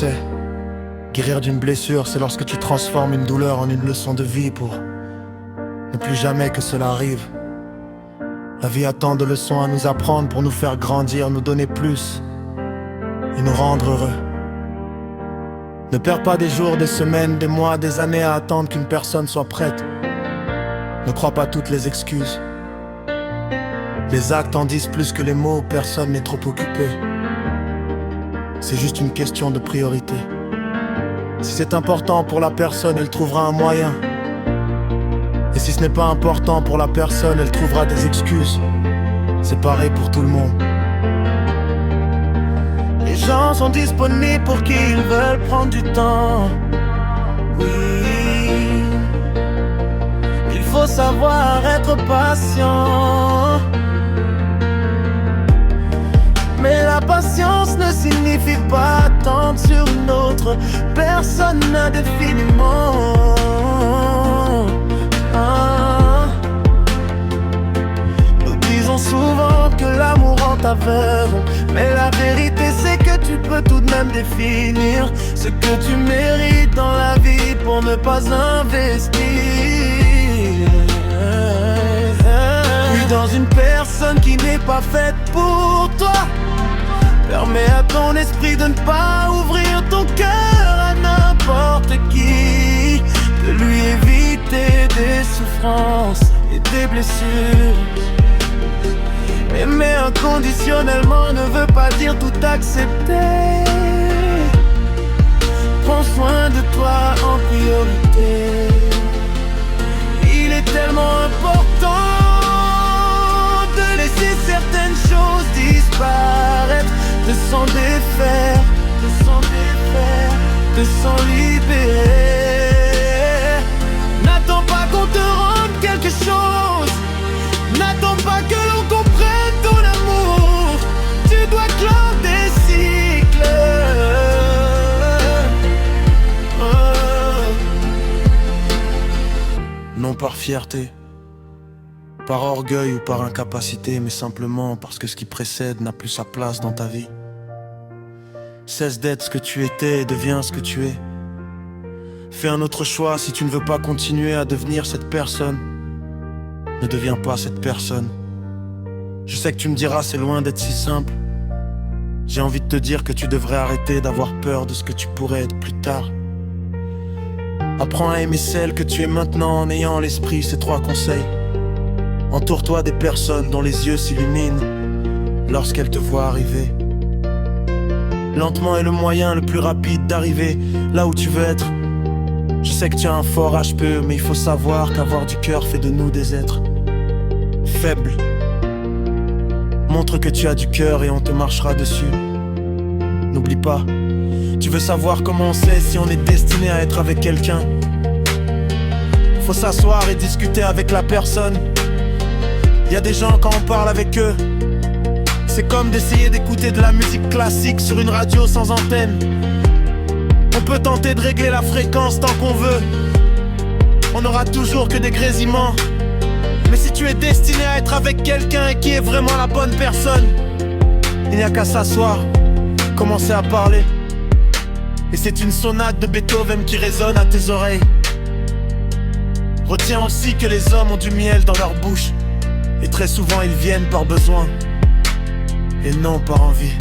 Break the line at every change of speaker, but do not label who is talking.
sais, guérir d'une blessure, c'est lorsque tu transformes une douleur en une leçon de vie pour ne plus jamais que cela arrive. La vie a tant de leçons à nous apprendre pour nous faire grandir, nous donner plus et nous rendre heureux. Ne perds pas des jours, des semaines, des mois, des années à attendre qu'une personne soit prête. Ne crois pas toutes les excuses. Les actes en disent plus que les mots, personne n'est trop occupé. C'est juste une question de priorité. Si c'est important pour la personne, elle trouvera un moyen. Et si ce n'est pas important pour la personne, elle trouvera des excuses. C'est pareil pour tout le monde. Les gens sont disponibles pour qui ils veulent prendre du temps. Oui, il faut savoir être patient. Mais la patience ne signifie pas attendre sur une autre personne indéfiniment. Nous disons souvent que l'amour rend aveugle, mais la vérité c'est que tu peux tout de même définir ce que tu mérites dans la vie pour ne pas investir. Puis dans une personne qui n'est pas faite pour toi, permets à ton esprit de ne pas ouvrir ton cœur à n'importe qui, de lui éviter des souffrances et des blessures. Aimer inconditionnellement ne veut pas dire tout accepter. Prends soin de toi en priorité. Il est tellement important de laisser certaines choses disparaître, de s'en défaire, de s'en défaire, de s'en libérer. N'attends pas qu'on te rende quelque chose. N'attends pas que l'on comprenne ton amour. Tu dois clore des cycles. Non par fierté, par orgueil ou par incapacité, mais simplement parce que ce qui précède n'a plus sa place dans ta vie. Cesse d'être ce que tu étais et deviens ce que tu es. Fais un autre choix si tu ne veux pas continuer à devenir cette personne. Ne deviens pas cette personne. Je sais que tu me diras c'est loin d'être si simple. J'ai envie de te dire que tu devrais arrêter d'avoir peur de ce que tu pourrais être plus tard. Apprends à aimer celle que tu es maintenant en ayant à l'esprit ces 3 conseils. Entoure-toi des personnes dont les yeux s'illuminent lorsqu'elles te voient arriver. Lentement est le moyen le plus rapide d'arriver là où tu veux être. Je sais que tu as un fort HPE, mais il faut savoir qu'avoir du cœur fait de nous des êtres faibles. Montre que tu as du cœur et on te marchera dessus. N'oublie pas, tu veux savoir comment on sait si on est destiné à être avec quelqu'un. Faut s'asseoir et discuter avec la personne. Y a des gens, quand on parle avec eux, c'est comme d'essayer d'écouter de la musique classique sur une radio sans antenne. On peut tenter de régler la fréquence tant qu'on veut. On n'aura toujours que des grésillements. Mais si tu es destiné à être avec quelqu'un et qui est vraiment la bonne personne, il n'y a qu'à s'asseoir, commencer à parler. Et c'est une sonate de Beethoven qui résonne à tes oreilles. Retiens aussi que les hommes ont du miel dans leur bouche, et très souvent ils viennent par besoin et non par envie.